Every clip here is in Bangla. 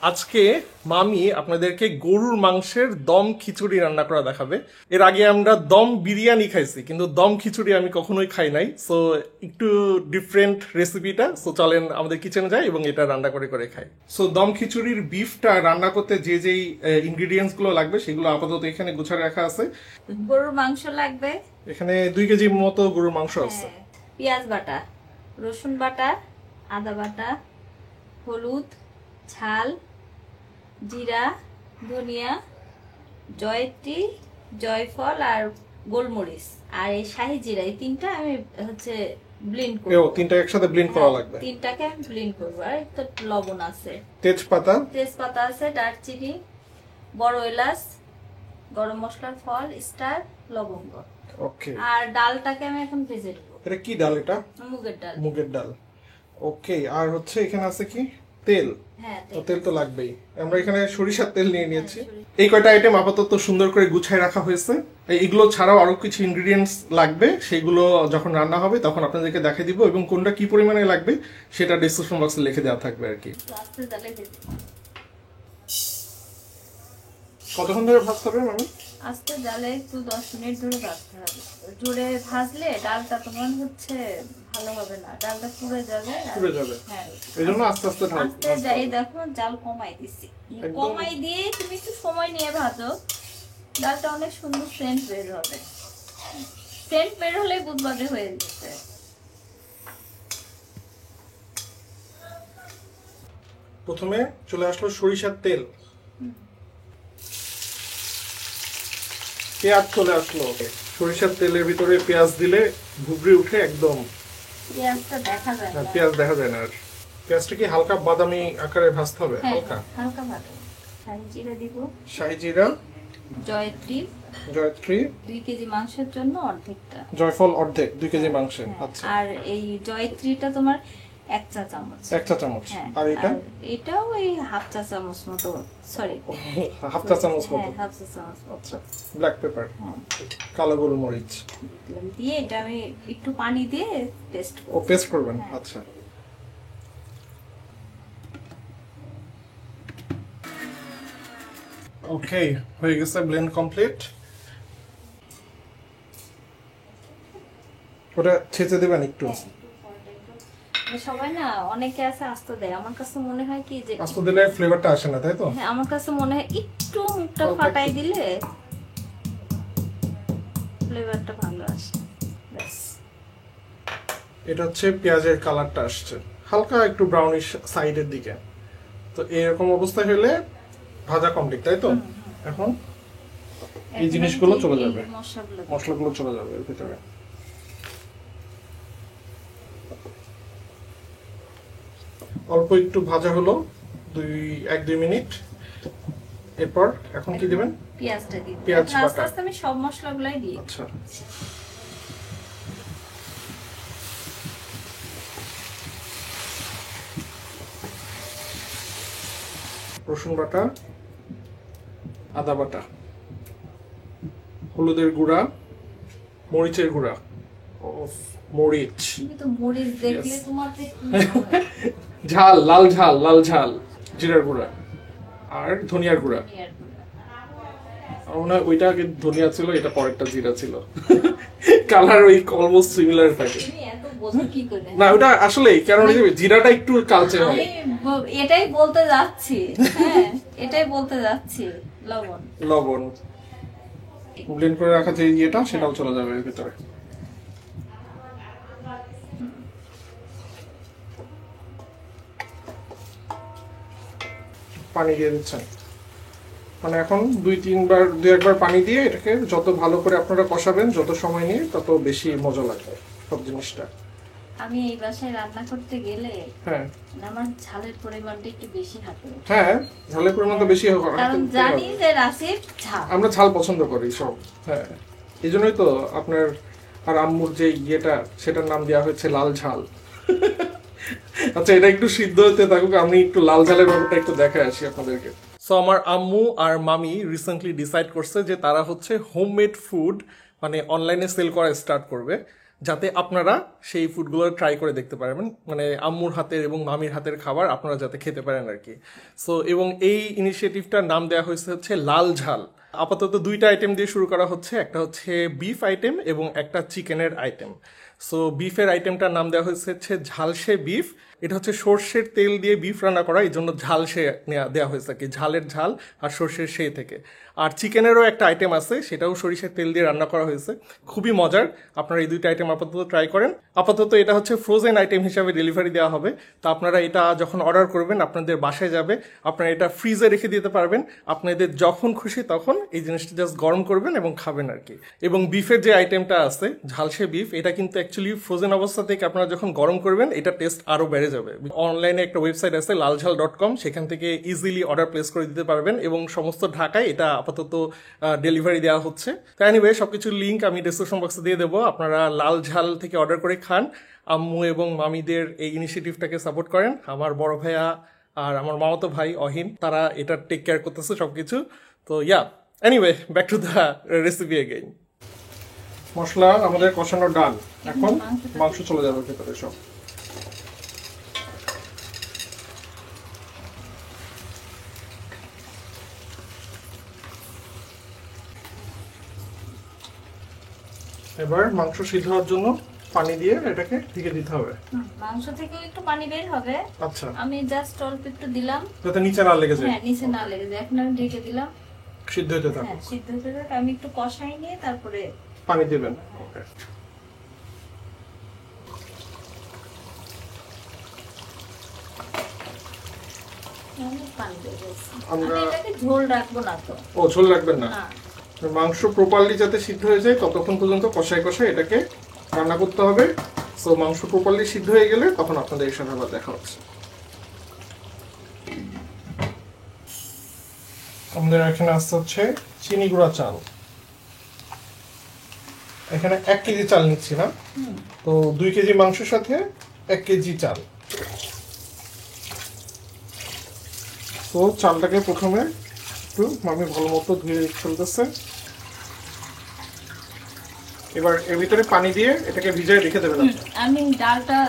আজকে মামি আপনাদেরকে গরুর মাংসের দম খিচুড়ি রান্না করা দেখাবে। এর আগে আমরা দম বিরিয়ানি খাইছি, কিন্তু দম খিচুড়ি আমি কখনোই খাই নাই। সো একটু ডিফারেন্ট রেসিপিটা। সো চলেন আমাদের কিচেনে যাই এবং এটা রান্না করে করে খাই। সো দম খিচুড়ির বিফটা রান্না করতে যে যেই ইনগ্রিডিয়েন্টস গুলো লাগবে সেগুলো আপাতত এখানে গুছিয়ে রাখা আছে। গরুর মাংস লাগবে, এখানে 2 কেজি মতো গরুর মাংস আছে। পেঁয়াজ বাটা, রসুন বাটা, আদা বাটা, হলুদ, ঝাল, জিরা, ধনিয়া, জয়ত্রী, জয়ফল আর গোলমরিচ আর এই শাহি জিরা, এই তিনটা আমি ব্লেন্ড করব। তিনটা একসাথে ব্লেন্ড করা লাগবে। তিনটাকে আমি ব্লেন্ড করব। আর একটু লবণ আছে, তেজপাতা আছে, দারচিনি, বড় এলাচ, গরম মশলার ফল, স্টার, লবঙ্গ। ওকে। আর ডালটাকে আমি এখন ভেজে নেব। এটা কি ডাল? এটা মুগের ডাল। ওকে। আর এখানে আছে কি তেল? হ্যাঁ, তেল তো লাগবেই। আমরা এখানে সরিষার তেল নিয়ে নিয়েছি। এই কয়টা আইটেম আপাতত সুন্দর করে গুছায় রাখা হয়েছে। এগুলো ছাড়াও আরো কিছু ইনগ্রেডিয়েন্টস লাগবে, সেগুলো যখন রান্না হবে তখন আপনাদেরকে দেখিয়ে দিব, এবং কোনটা কি পরিমাণে লাগবে সেটা ডেসক্রিপশন বক্সে লিখে দেওয়া থাকবে আর কি। কতক্ষণ ধরে ভাজতে হবে মানে? আস্তে জালে একটু 10 মিনিট ধরে ভাজতে হবে। জোরে ভাজলে ডালটা তোমার ভালো হবে না, ডালটা পুড়ে যাবে। হ্যাঁ, এইজন্য আস্তে আস্তে আস্তে যাই। দেখো জাল কমাই দিছি, কমাই দিয়ে তুমি একটু সময় নিয়ে ভাজো। ডালটা অনেক সুন্দর সেন্ট বের হবে। সেন্ট বের হলেই বুধবারে হয়ে যেতে। প্রথমে চলে আসলো সরিষার তেল, পেঁয়াজ চলে আসলো। সরিষার তেলের ভিতরে পেঁয়াজ দিলে ভুবড়ি উঠে একদম। পেঁয়াজটা দেখা যায় না। পেঁয়াজ দেখা যায় না। আর পেঁয়াজটা কি হালকা বাদামি আকারে ভাজতে হবে? হালকা হালকা ভাজো। শাহি জিরা দিব, শাহি জিরা, জয়ত্রী 2 কেজি মাংসের জন্য অর্ধেকটা, জয়ফল অর্ধেক 2 কেজি মাংসে। আচ্ছা। আর এই জয়ত্রীটা তোমার 1 চা চামচ। 1 চা চামচ। আর এটাও ওই হাফ চা চামচ মতো, সরি হাফ চা চামচ মতো। হাফ চা চামচ। আচ্ছা। ব্ল্যাক পেপার, কালো গোলমরিচ দিয়ে এটা আমি একটু পানি দিয়ে পেস্ট করব। পেস্ট করবেন? আচ্ছা। ওকে, হয়ে গেছে, ব্লেন্ড কমপ্লিট। ওটা ছেঁচে দিবেন একটু। সবাই না অনেকে আছে আস্ত দেয়, আমার কাছে মনে হয় কি যে আস্ত দিলে ফ্লেভারটা আসে না, তাই তো? হ্যাঁ, আমার কাছে মনে হয় একটু মুখটা ফাটাই দিলে ফ্লেভারটা ভালো আসে। ব্যাস। এটা পেঁয়াজের কালারটা আসছে হালকা একটু ব্রাউনিশ সাইডের দিকে। তো এরকম অবস্থায় হলে ভাজা কমপ্লিট, তাই তো? এখন এই জিনিসগুলো চলে যাবে, মশলাগুলো চলে যাবে এর ভিতরে। অল্প একটু ভাজা হলো, 1-2 মিনিট। এরপর এখন কি দিবেন? পেঁয়াজটা দিই। পেঁয়াজ বাটা। আস্তে আস্তে আমি সব মশলাগুলাই দিই। আচ্ছা। রসুন বাটা, আদা বাটা, হলুদের গুঁড়া, মরিচের গুঁড়া, মরিচ, মরিচ দেখলে তোমার ঝাল, লাল ঝাল, জিরার গুঁড়া আর ধনিয়ার গুঁড়া। আমার মনে হয় ওইটা আগে ধনিয়া ছিল, এটা পরেরটা জিরা ছিল। কালার ওই অলমোস্ট সিমিলার থাকে। না, ওটা আসলে কারণ জিরাটা একটু কালচে হয়। এটাই বলতে যাচ্ছি। হ্যাঁ, এটাই বলতে যাচ্ছি। লবণ ব্লেন্ড করে রাখা যে ইয়েটা, সেটাও চলে যাবে এর ভিতরে। পানি দিয়ে দিচ্ছেন, মানে এখন 2-1বার পানি দিয়ে এটাকে যত ভালো করে আপনারা কষাবেন, যত সময় নিয়ে, তত বেশি মজা লাগবে সব জিনিসটা। আমি এই বাসায় রান্না করতে গেলে আমার ঝালের পরিমাণটা একটু বেশি থাকে। হ্যাঁ, ঝালের পরিমাণ তো বেশি হবে, কারণ জানি যে রাসির ঝাল, আমরা ঝাল পছন্দ করি সব। হ্যাঁ, এইজন্যই তো আপনার আর আম্মুর যে ইয়েটা, সেটার নাম দেওয়া হয়েছে লাল ঝাল। আচ্ছা, এটা একটু সিদ্ধ হতে থাকুক, আমি একটু লাল ঝালের ব্যাপারটা একটু দেখায় আসি আপনাদেরকে। সো আমার আম্মু আর মামি রিসেন্টলি ডিসাইড করছে যে তারা হোমমেড ফুড মানে অনলাইনে সেল করা স্টার্ট করবে। যাতে আপনারা সেই ফুডগুলো ট্রাই করে দেখতে পারবেন, মানে আম্মুর হাতের এবং মামির হাতের খাবার আপনারা যাতে খেতে পারেন আর কি। সো এবং এই ইনিশিয়েটিভটার নাম দেওয়া হয়েছে হচ্ছে লাল ঝাল। আপাতত দুইটা আইটেম দিয়ে শুরু করা হচ্ছে, একটা হচ্ছে বিফ আইটেম এবং একটা চিকেনের আইটেম। সো বিফের আইটেমটার নাম দেওয়া হয়েছে হচ্ছে ঝালসে বিফ। এটা হচ্ছে সর্ষের তেল দিয়ে বিফ রান্না করা, এই জন্য ঝালসে দেওয়া হয়েছে আর কি, ঝালের ঝাল আর সর্ষের সেই থেকে। আর চিকেনেরও একটা আইটেম আছে, সেটাও সরিষার তেল দিয়ে রান্না করা হয়েছে, খুবই মজার। আপনারা এই দুইটা আইটেম আপাতত ট্রাই করেন। আপাতত এটা হচ্ছে ফ্রোজেন আইটেম হিসাবে ডেলিভারি দেওয়া হবে। তো আপনারা এটা যখন অর্ডার করবেন আপনাদের বাসায় যাবে, আপনারা এটা ফ্রিজে রেখে দিতে পারবেন। আপনাদের যখন খুশি তখন এই জিনিসটা জাস্ট গরম করবেন এবং খাবেন আর কি। এবং বিফের যে আইটেমটা আছে ঝালসে বিফ, এটা কিন্তু অ্যাকচুয়ালি ফ্রোজেন অবস্থা থেকে আপনারা যখন গরম করবেন এটা টেস্ট আরো বেড়ে যাবে। অনলাইনে একটা ওয়েবসাইট আছে laljhal.com, সেখান থেকে ইজিলি অর্ডার প্লেস করে দিতে পারবেন এবং সমস্ত ঢাকায় এটা আপাতত ডেলিভারি দেওয়া হচ্ছে। তো এনিওয়ে সবকিছুর লিঙ্ক আমি ডেসক্রিপশন বক্সে দিয়ে দেবো, আপনারা লাল ঝাল থেকে অর্ডার করে খান। আম্মু এবং মামিদের এই ইনিশিয়েটিভটাকে সাপোর্ট করেন। আমার বড় ভাইয়া আর আমার মামাতো ভাই অহিন, তারা এটা টেক কেয়ার করতেছে সবকিছু। তো yeah, anyway back to the recipe again. মশলা আমাদের কষানো ডান, এখন মাংস চলে যাবে ভেতরে সব। এবার মাংস সিদ্ধ হওয়ার জন্য পানি দিয়ে এটাকে ঢেকে দিতে হবে। মাংস থেকে একটু পানি বের হবে। আচ্ছা, আমি জাস্ট অল্প একটু দিলাম যাতে নিচে না লেগে যায়। হ্যাঁ, নিচে না লেগে যায়। এখন আমি ঢেকে দিলাম, সিদ্ধ হতে থাকুক। হ্যাঁ সিদ্ধ হতে থাক। আমি একটু কষাই নিয়ে তারপরে পানি দিবেন। ওকে, পানি দেবো। আমরা আমি এটাকে ঝোল রাখবো না তো। ও ঝোল রাখবেন না, না, মাংস প্রপারলি যাতে সিদ্ধ হয়ে যায় ততক্ষণ পর্যন্ত কষায় কষায় এটাকে রান্না করতে হবে। সো মাংস প্রপারলি সিদ্ধ হয়ে গেলে তখন আপনাদের এর সাথে আবার দেখা হচ্ছে। আমাদের এখানে আসতে হচ্ছে চিনি গুঁড়া চাল। এখানে 1 কেজি চাল নিচ্ছি না, তো 2 কেজি মাংসের সাথে 1 কেজি চাল। তো চালটাকে প্রথমে একটু মামি ভালো মতো ধুয়ে ফেলতেছে। এবার এর ভিতরে পানি দিয়ে এটাকে ভিজিয়ে রেখে দেবেন আপনি। আমি ডালটা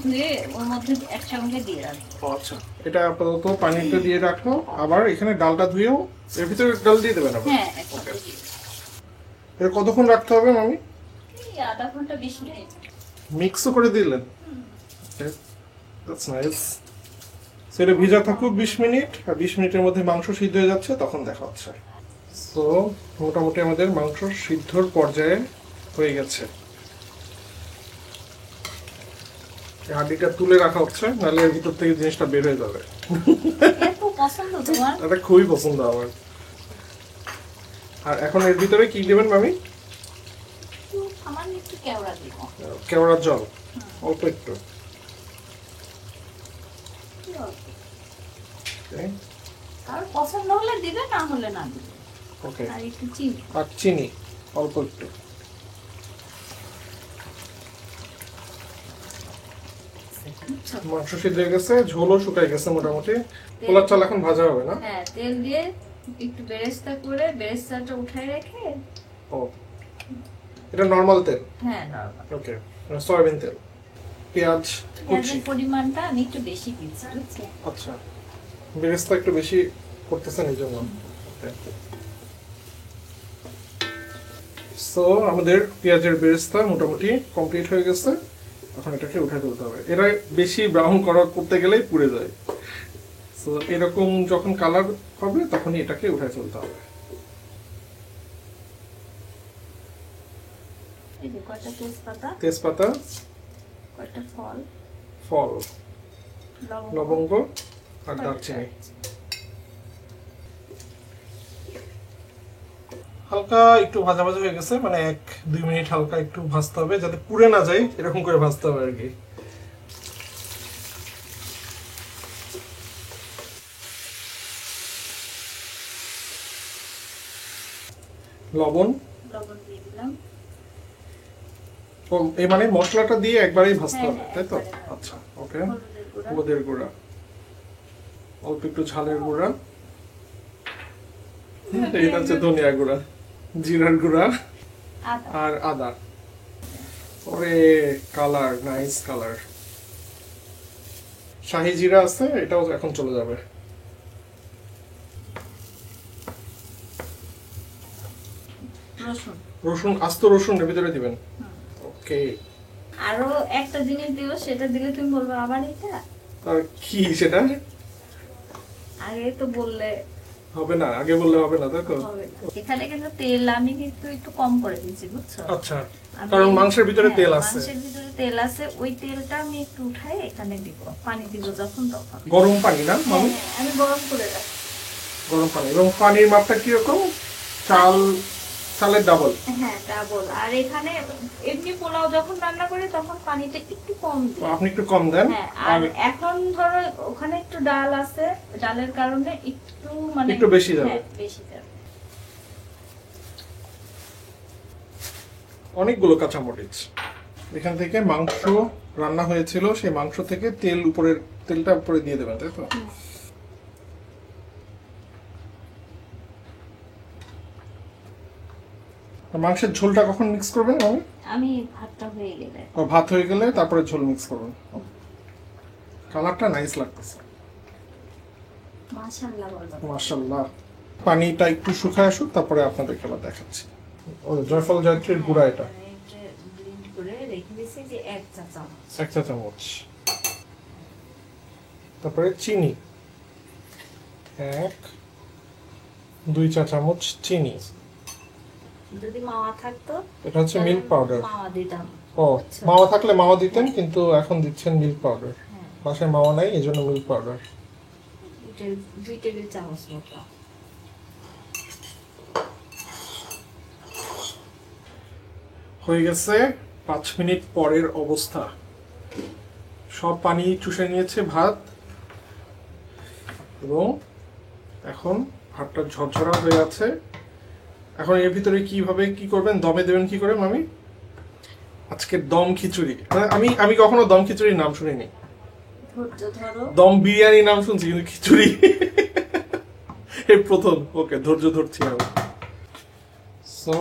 ধুয়ে ওর মধ্যে একসঙ্গে দিয়ে রাখবো। আচ্ছা, এটা আপাতত পানিতে দিয়ে রাখো, আবার এখানে ডালটা ধুয়েও এর ভিতরে ডাল দিয়ে দেবেন আবার। হ্যাঁ, একসাথে দিয়ে দেব। এটা কতক্ষণ রাখতে হবে মামি? এই আধা ঘন্টা 20 মিনিট। মিক্সও করে দিলেন? That's nice. সেটা ভিজা থাকুক 20 মিনিট, আর 20 মিনিটের মধ্যে মাংস সিদ্ধ হয়ে যাচ্ছে, তখন দেখা হচ্ছে। সো মোটামুটি আমাদের মাংস সিদ্ধর পর্যায়ে হয়ে গেছে। হাঁড়িটা তুলে রাখা হচ্ছে, নাহলে এর ভিতর থেকে জিনিসটা বের হয়ে যাবে। এত পছন্দ তোমার? এটা খুবই পছন্দ আমার। আর এখন এর ভিতরে কি দেবেন মামি? আমার একটু কেওড়া দিব। কেওড়ার জল অল্প একটু। Okay. আর পছন্দ হলে দিবে, না হলে না দিবে। Okay. আর একটু চিনি। আর চিনি অল্প একটু। মাংস সিদ্ধ হয়ে গেছে, ঝোলও শুকাই গেছে মোটামুটি। পোলার চাল এখন ভাজা হবে না? হ্যাঁ, তেল দিয়ে একটু বেরেস্তা করে বেরেস্তাটা উঠাই রেখে। ও, এটা নরমাল তেল? হ্যাঁ, নরমাল। ওকে, সয়াবিন তেল। পেঁয়াজ কুচি। পেঁয়াজের পরিমাণটা আমি একটু বেশি দিচ্ছি, বুঝছেন? আচ্ছা, বেরেস্তা একটু বেশি করতেছেন এই জন্য। সো আমাদের পেঁয়াজের বেরেস্তা মোটামুটি কমপ্লিট হয়ে গেছে। এখন এটাকে উঠে তুলতে হবে। এরা বেশি ব্রাউন করতে গেলেই পুড়ে যায়। সো এরকম যখন কালার হবে তখনই এটাকে উঠে তুলতে হবে। এই যে কয়টা তেজপাতা, তেজপাতা, কয়টা ফল, লবঙ্গ, লবঙ্গ আর দারচিনি। হালকা একটু ভাজা ভাজা হয়ে গেছে, মানে 1-2 মিনিট হালকা একটু ভাজতে হবে, যাতে পুড়ে না যায়, এরকম করে ভাজতে হবে আর কি। লবণ দিয়ে দিলাম। এই মানে মশলাটা দিয়ে একবারেই ভাজতে হবে, হ্যাঁ, তাই তো? একবারে। আচ্ছা, ওকে। হলুদের গুঁড়া, হলুদের গুঁড়া, অল্প একটু ঝালের গুঁড়া, এটা হচ্ছে ধনিয়া গুঁড়া, জিরার গুঁড়া আদা। আর আদা। ওরে কালার, নাইস কালার। শাহি জিরা আছে, এটাও এখন চলে যাবে। রসুন রসুন, আস্ত রসুন এর ভিতরে দিবেন। ওকে। আরো একটা জিনিস দিব, সেটা দিলে তুমি বলবে আবার এটা। আর কি সেটা? আগে তো বললে হবে না, আগে বললে হবে না, তাই তো? হবে না। এখানে কিন্তু তেল আমি কিন্তু একটু কম করে দিয়েছি, বুঝছো? আচ্ছা, আমি- কারণ মাংসের ভিতরে হ্যাঁ, তেল আছে। মাংসের ভিতরে তেল আছে, ওই তেলটা আমি একটু উঠাই এখানে দিব, পানি দিব যখন তখন। গরম পানি না হ্যাঁ, মামি? হ্যাঁ, আমি গরম করে রাখি। গরম পানি। এবং পানির মাপটা কিরকম? চালের ডাবল? হ্যাঁ, ডাবল। আর এখানে এমনি পোলাও যখন রান্না করি তখন পানিটা একটু কম দিই। আপনি একটু কম দেন। হ্যাঁ, আর এখন ধরো ওখানে একটু ডাল আছে, ডালের কারণে একটু মানে একটু বেশি যাবে। হ্যাঁ, বেশি যাবে। অনেকগুলো কাঁচামরিচ। এখান থেকে মাংস রান্না হয়েছিল, সেই মাংস থেকে তেলটা উপরে দিয়ে দেবেন, তাই তো? মাংসের ঝোলটা কখন মিক্স করবেন মামি? আমি ভাতটা হয়ে গেলে ভাত হয়ে গেলে তারপরে ঝোল মিক্স করবেন। কালারটা নাইস লাগতেছে, মাশাআল্লাহ বলবো। মাশাআল্লাহ। পানিটা একটু শুকায় আসুক, তারপরে আপনাদের খেলা দেখাচ্ছি। ও জয়ফল জয়ত্রীর গুঁড়া এটা ব্লেন্ড করে রেখে দিয়েছি যে 1 চা চামচ। 1 চা চামচ। তারপরে চিনি 2 চা চামচ চিনি। যদি মাওয়া থাকতো এটা হচ্ছে মিল্ক পাউডার। মাওয়া দিতাম। ও, মাওয়া থাকলে মাওয়া দিতেন, কিন্তু এখন দিচ্ছেন মিল্ক পাউডার। বাসায় মাওয়া নাই, এই জন্য মিল্ক পাউডার। 2 টেবিল চামচ মতো। হয়ে গেছে 5 মিনিট পরের অবস্থা। সব পানি চুষে নিয়েছে ভাত, এবং এখন ভাতটা ঝরঝরা হয়ে আছে। এখন এর ভিতরে কিভাবে কি করবেন, দমে দেবেন কি করে মামি? আজকে দম খিচুড়ি। আমি কখনো দম খিচুড়ির নাম শুনিনি। ধৈর্য ধরো। দম বিরিয়ানি নাম শুনছি, কিন্তু খিচুড়ি এই প্রথম। ওকে, ধৈর্য ধরছি আমি। সো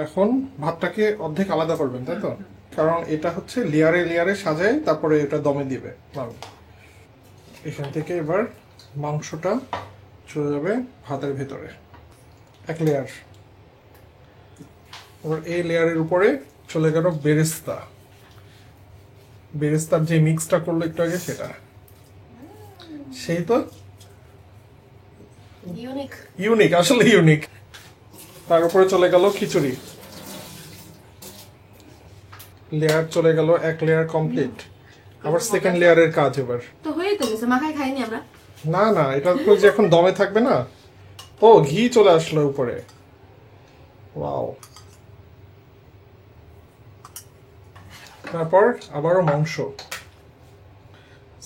এখন ভাতটাকে অর্ধেক আলাদা করবেন, তাই তো? কারণ এটা হচ্ছে লেয়ারে লেয়ারে সাজায়, তারপরে এটা দমে দিবে মামি। এখান থেকে এবার মাংসটা চলে যাবে ভাতের ভেতরে, এক লেয়ার। এবার এই লেয়ারের উপরে চলে গেল বেরেস্তার যে মিক্সটা করলো একটু আগে, সেটা। সেই তো ইউনিক, আসলে ইউনিক। তার উপরে চলে গেল খিচুড়ি, লেয়ার চলে গেল, এক লেয়ার কমপ্লিট। আবার সেকেন্ড লেয়ারের কাজ এবার। তো হয়েই তো গেছে, মাখায় খাইনি আমরা। না না, এটা তো যে এখন দমে থাকবে না। ও, ঘি চলে আসলো উপরে। ওয়াও। তারপর আবারও মাংস,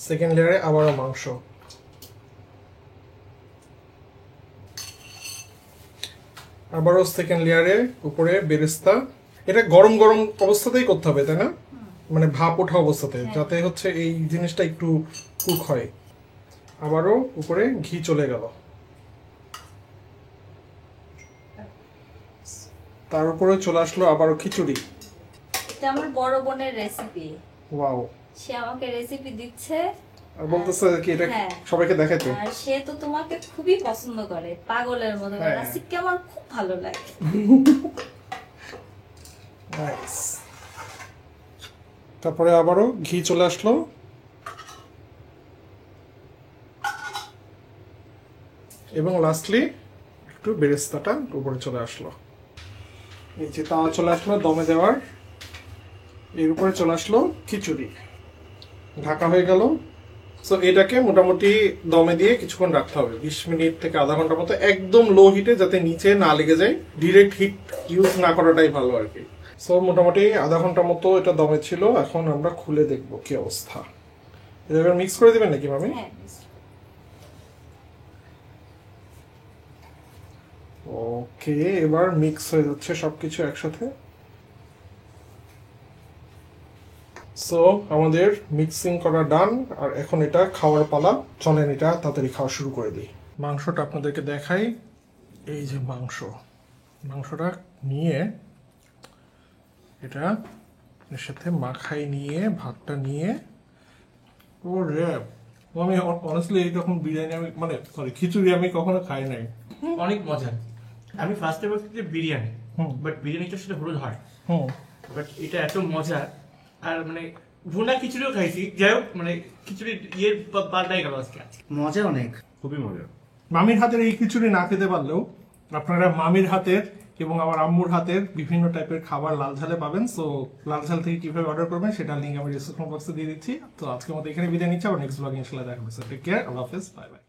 সেকেন্ড লেয়ারে আবারও মাংস। আবারও সেকেন্ড লেয়ারে উপরে বেরেস্তা। এটা গরম গরম অবস্থাতেই করতে হবে, তাই না? মানে ভাপ ওঠা অবস্থাতে, যাতে হচ্ছে এই জিনিসটা একটু কুক হয়। আবারও উপরে ঘি চলে গেল, তার উপরে চলে আসলো আবারও খিচুড়ি। এটা আমার বড় বোনের রেসিপি। ওয়াও। সে আমাকে রেসিপি দিচ্ছে আর বলতেছে কি এটা হ্যাঁ। সবাইকে দেখাইতে। আর সে তো তোমাকে খুবই পছন্দ করে, পাগলের মতো। হ্যাঁ। রেসিপি আমার খুব ভালো লাগে। নাইস। তারপরে আবারও ঘি চলে আসলো, এবং লাস্টলি একটু বেরেস্তাটা উপরে চলে আসলো। এই যে তাওয়া চলে আসলো দমে দেওয়ার, এর উপরে চলে আসলো খিচুড়ি, ঢাকা হয়ে গেল। সো এটাকে মোটামুটি দমে দিয়ে কিছুক্ষণ রাখতে হবে, 20 মিনিট থেকে আধা ঘন্টার মতো, একদম লো হিটে, যাতে নিচে না লেগে যায়। ডিরেক্ট হিট ইউজ না করাটাই ভালো আর কি। সো মোটামুটি আধা ঘন্টা মতো এটা দমে ছিল। এখন আমরা খুলে দেখবো কি অবস্থা। এটা এবার মিক্স করে দিবেন নাকি মামি? হ্যাঁ, ওকে, এবার মিক্স হয়ে যাচ্ছে সবকিছু একসাথে। সো আমাদের মিক্সিং করা ডান, আর এখন এটা খাওয়ার পালা। চলেন এটা তাড়াতাড়ি খাওয়া শুরু করে দিই। মাংসটা আপনাদেরকে দেখাই। এই যে মাংসটা নিয়ে এটা এর সাথে মাখাই নিয়ে ভাতটা নিয়ে ওরে আমি অনেস্টলি এইরকম বিরিয়ানি আমি মানে সরি খিচুড়ি আমি কখনো খাই নাই। অনেক মজা। আমি ফার্স্টে বলছি যে বিরিয়ানি, হুম। বাট বিরিয়ানিটার সাথে হলুদ হয়, হুম বাট এটা এত মজা। আর মানে ভুনা খিচুড়িও খাইছি, যাই হোক মানে খিচুড়ি বাদাই গেল আজকে। মজা অনেক, খুবই মজা। মামির হাতের এই খিচুড়ি না খেতে পারলেও আপনারা মামির হাতের এবং আমার আম্মুর হাতের বিভিন্ন টাইপের খাবার লাল ঝালে পাবেন। সো লাল ঝাল থেকে কিভাবে অর্ডার করবেন সেটা লিঙ্ক আমি ডিসক্রিপশন বক্সে দিয়ে দিচ্ছি। তো আজকের মতো এখানে বিদায় নিচ্ছি, আবার নেক্সট ব্লগে ইনশাআল্লাহ দেখা হবে। টেক কেয়ার, আল্লাহ হাফেজ, বাই বাই।